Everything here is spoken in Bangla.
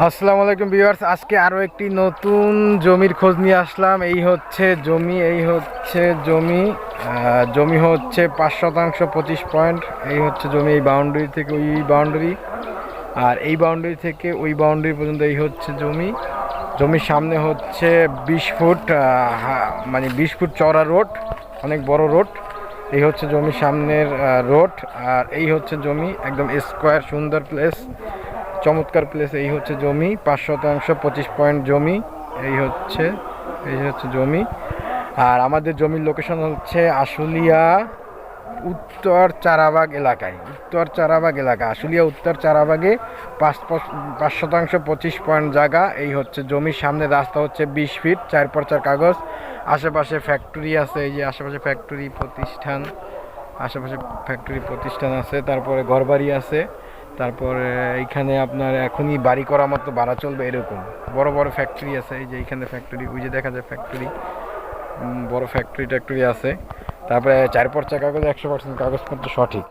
আসসালামু আলাইকুম ভিউয়ার্স, আজকে আরও একটি নতুন জমির খোঁজ নিয়ে আসলাম। এই হচ্ছে জমি। জমি হচ্ছে 5 শতাংশ 25 পয়েন্ট। এই হচ্ছে জমি, এই বাউন্ডারি থেকে ওই বাউন্ডারি, আর এই বাউন্ডারি থেকে ওই বাউন্ডারি পর্যন্ত এই হচ্ছে জমি। জমির সামনে হচ্ছে 20 ফুট, মানে 20 ফুট চওড়া রোড, অনেক বড় রোড। এই হচ্ছে জমির সামনের রোড, আর এই হচ্ছে জমি, একদম স্কোয়ার সুন্দর প্লেস, চমৎকার প্লেস। এই হচ্ছে জমি, 5 শতাংশ 25 পয়েন্ট জমি। এই হচ্ছে জমি। আর আমাদের জমির লোকেশন হচ্ছে আশুলিয়া উত্তর চারাবাগ এলাকায়। আশুলিয়া উত্তর চারাবাগে 5 শতাংশ 25 পয়েন্ট জায়গা। এই হচ্ছে জমির সামনে রাস্তা হচ্ছে 20 ফিট, 4x4 কাগজ। আশেপাশে ফ্যাক্টরি আছে, এই যে আশেপাশে ফ্যাক্টরি প্রতিষ্ঠান আছে, তারপরে ঘরবাড়ি আছে। তারপরে এইখানে আপনার এখনই বাড়ি করা মতো ভাড়া চলবে এরকম বড় বড় ফ্যাক্টরি আছে। এই যে এইখানে ফ্যাক্টরি, ওই যে দেখা যায় ফ্যাক্টরি, বড় ফ্যাক্টরি ট্যাক্টরি আছে। তারপরে 4x4 কাগজ, 100% কাগজপত্র সঠিক।